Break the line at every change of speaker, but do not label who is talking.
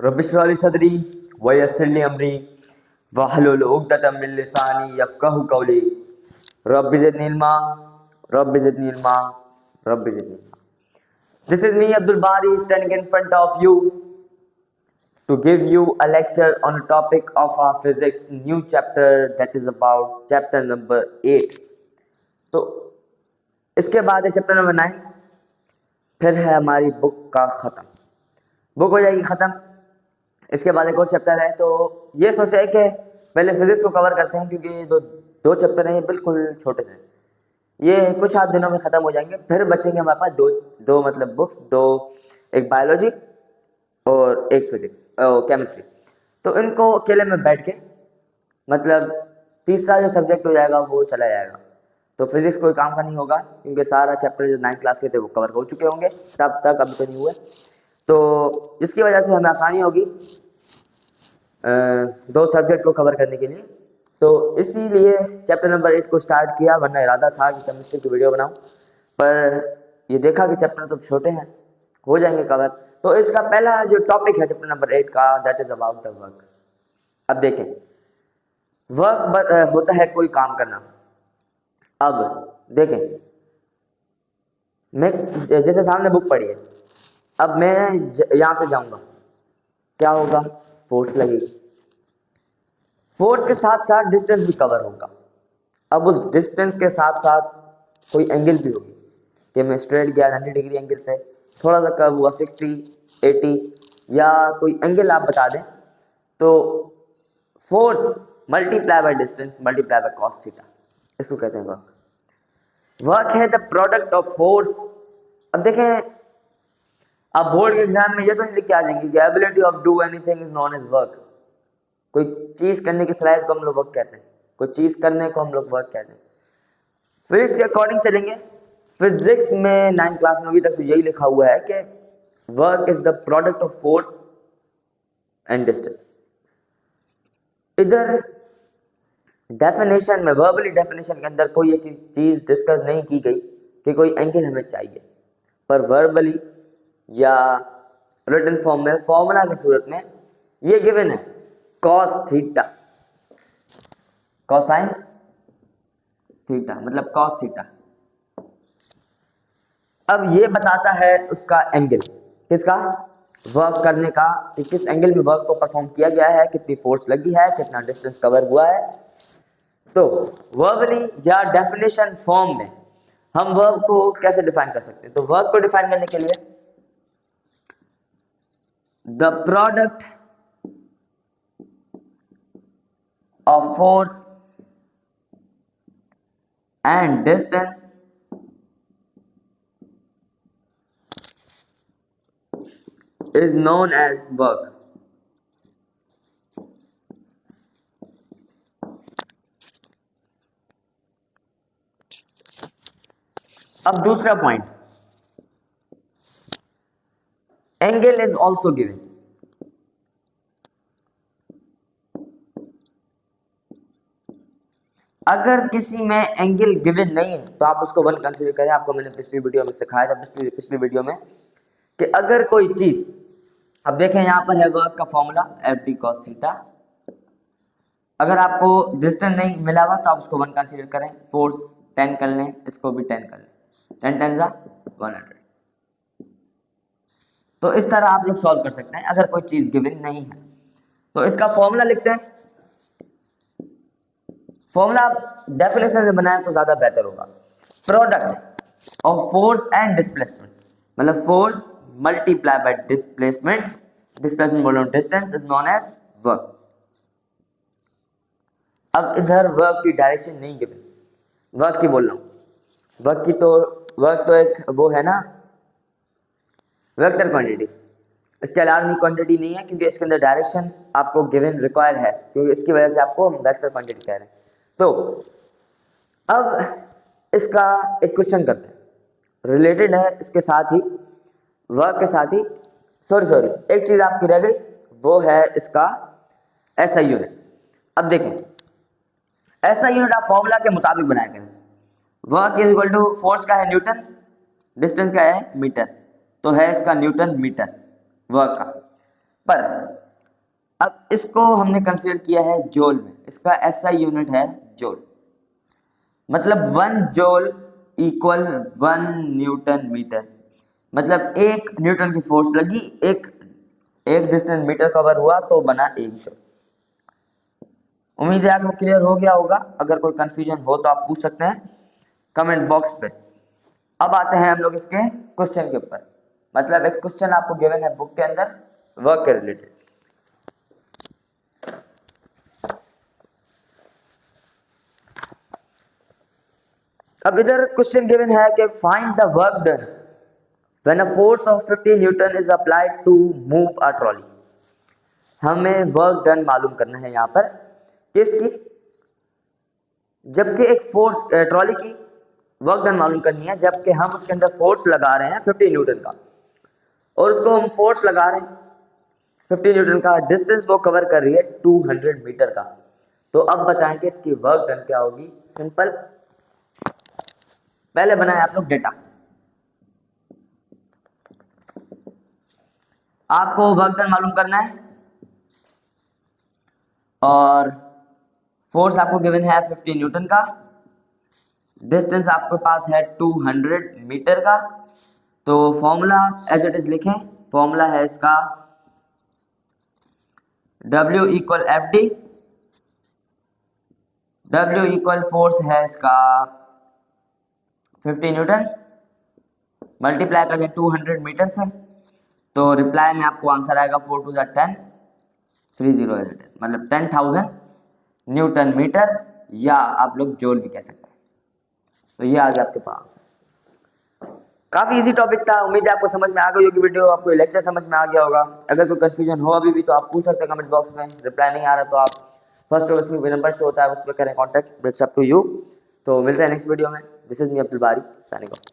Rabbi इश्रह ली सदरी वयस्सिर ली अमरी वहलुल उक़दतम मिन लिसानी यफ़क़हू क़ौली rabbi ज़िदनी इल्मा rabbi ज़िदनी इल्मा rabbi ज़िदनी इल्मा। This is me Abdul Bari standing in front of you to give you a lecture on a topic of our physics new chapter that is about chapter number 8। तो इसके बाद है chapter number 9, फिर है हमारी book का ख़त्म, book हो जाएगी ख़त्म। इसके बाद एक और चैप्टर है, तो ये सोचा है कि पहले फिजिक्स को कवर करते हैं क्योंकि दो चैप्टर हैं, ये बिल्कुल छोटे हैं, ये कुछ आध दिनों में ख़त्म हो जाएंगे। फिर बचेंगे हमारे पास दो मतलब बुक्स, एक बायोलॉजी और एक फिजिक्स केमिस्ट्री। तो इनको अकेले में बैठ के मतलब तीसरा जो सब्जेक्ट हो जाएगा वो चला जाएगा। तो फिजिक्स कोई काम का नहीं होगा क्योंकि सारा चैप्टर जो 9th क्लास के थे वो कवर हो चुके होंगे तब तक, अभी तो नहीं हुए। तो इसकी वजह से हमें आसानी होगी दो सब्जेक्ट को कवर करने के लिए। तो इसीलिए चैप्टर नंबर 8 को स्टार्ट किया, वरना इरादा था कि केमिस्ट्री की वीडियो बनाऊं, पर ये देखा कि चैप्टर तो छोटे हैं, हो जाएंगे कवर। तो इसका पहला जो टॉपिक है चैप्टर नंबर 8 का, that is about the work. अब देखें, वर्क होता है कोई काम करना। अब देखें, मैं जैसे सामने बुक पढ़ी है, अब मैं यहाँ से जाऊंगा, क्या होगा, फोर्स लगेगी, फोर्स के साथ साथ डिस्टेंस भी कवर होगा। अब उस डिस्टेंस के साथ साथ कोई एंगल भी होगी कि मैं स्ट्रेट गया 90 डिग्री एंगल से, थोड़ा सा कर्व हुआ 60, 80 या कोई एंगल आप बता दें, तो force multiply by distance multiply by cos theta, इसको कहते हैं वर्क। वर्क है द प्रोडक्ट ऑफ फोर्स। अब देखें, आप बोर्ड के एग्जाम में ये तो नहीं लिख के आ जाएंगे कि ability of do anything is known as work. कोई चीज करने की सलाहियत को हम लोग वर्क कहते हैं, कोई चीज करने को हम लोग वर्क कहते हैं। फिजिक्स के अकॉर्डिंग चलेंगे, फिजिक्स में 9th क्लास में अभी तक तो यही लिखा हुआ है कि work is the product of force and distance. इधर डेफिनेशन में, वर्बली डेफिनेशन के अंदर कोई ये चीज डिस्कस नहीं की गई कि कोई एंगल हमें चाहिए, पर वर्बली या रिटन फॉर्म में फॉर्मूला की सूरत में ये गिवन है cos थीटा, कोसाइन थीटा मतलब cos थीटा। अब ये बताता है उसका एंगल, किसका, वर्क करने का, कि किस एंगल में वर्क को परफॉर्म किया गया है, कितनी फोर्स लगी है, कितना डिस्टेंस कवर हुआ है। तो वर्बली या डेफिनेशन फॉर्म में हम वर्क को कैसे डिफाइन कर सकते हैं। तो वर्क को डिफाइन करने के लिए the product of force and distance is known as work। अब दूसरा point, angle is also given. अगर किसी में एंगल गिवन नहीं है तो आप उसको 1 कंसीडर करें। आपको मैंने पिछली वीडियो में सिखाया था, पिछली वीडियो में, कि अगर कोई चीज, अब देखें यहाँ पर है वर्क का फॉर्मूला FD cos थीटा। अगर आपको डिस्टेंस नहीं मिला हुआ तो आप उसको 1 कंसीडर करें, फोर्स 10 कर लें, इसको भी 10 कर लें, 10 10 जा 100। तो इस तरह आप लोग सॉल्व कर सकते हैं अगर कोई चीज गिवन नहीं है। तो इसका फॉर्मूला लिखते हैं, फॉर्मूला आप डेफिनेशन से बनाएं तो ज्यादा बेहतर होगा। Product of force and displacement, मतलब force multiply by displacement, displacement बोल रहा हूं, distance is known as work. अब इधर वर्क की डायरेक्शन नहीं गिवन, वर्क की बोल रहा हूं, वर्क तो एक वो है ना, वेक्टर क्वांटिटी, इसके अलावा क्वांटिटी नहीं है क्योंकि इसके अंदर डायरेक्शन आपको गिवन रिक्वायर्ड है, क्योंकि इसकी वजह से आपको वेक्टर क्वांटिटी कह रहे हैं। तो अब इसका एक क्वेश्चन करते हैं, रिलेटेड है इसके साथ ही, वर्क के साथ ही। सॉरी एक चीज आपकी रह गई, वो है इसका SI यूनिट। अब देखें, SI यूनिट आप फॉर्मूला के मुताबिक बनाया करें। Work is equal to, force का है न्यूटन, डिस्टेंस का है मीटर, तो है इसका न्यूटन मीटर वर्क का। पर अब इसको हमने कंसीडर किया है जूल में, इसका एसआई यूनिट है जूल, मतलब 1 जूल इक्वल 1 न्यूटन मीटर, मतलब 1 न्यूटन की फोर्स लगी, एक डिस्टेंस मीटर कवर हुआ तो बना 1 जूल। उम्मीद है आपको क्लियर हो गया होगा। अगर कोई कंफ्यूजन हो तो आप पूछ सकते हैं कमेंट बॉक्स पे। अब आते हैं हम लोग इसके क्वेश्चन के ऊपर, मतलब एक क्वेश्चन आपको गिवन है बुक के अंदर वर्क के रिलेटेड। अब इधर क्वेश्चन गिवन है कि find the work done when a force of 50 newton is applied to move a trolley. हमें वर्क डन मालूम करना है यहाँ पर किसकी, जबकि एक फोर्स ट्रॉली की वर्क डन मालूम करनी है जबकि हम उसके अंदर फोर्स लगा रहे हैं 50 न्यूटन का, और उसको हम फोर्स लगा रहे हैं 50 न्यूटन का, डिस्टेंस वो कवर कर रही है 200 मीटर का। तो अब बताएं कि इसकी वर्क डन क्या होगी। सिंपल, पहले बनाए आप लोग डेटा। आपको वर्क डन मालूम करना है और फोर्स आपको गिवन है 50 न्यूटन का, डिस्टेंस आपके पास है 200 मीटर का। तो फॉर्मूला एज इट इज लिखें, फॉर्मूला है इसका W equal F D, W equal force है इसका 50 न्यूटन, मल्टीप्लाई करें 200 मीटर से, तो रिप्लाई में आपको आंसर आएगा 4 टू 10 30, मतलब 10,000 न्यूटन मीटर, या आप लोग जूल भी कह सकते हैं। तो ये आ गया आपके पास आंसर। काफी इजी टॉपिक था, उम्मीद है आपको समझ में आ गई होगी वीडियो, आपको लेक्चर समझ में आ गया होगा। अगर कोई कंफ्यूजन हो अभी भी तो आप पूछ सकते हैं कमेंट बॉक्स में, रिप्लाई नहीं आ रहा तो आप फर्स्ट और इसमें नंबर शो होता है उस पर करें contact, breaks up to you. तो मिलते हैं नेक्स्ट वीडियो में। This is me Abdul Bari signing of.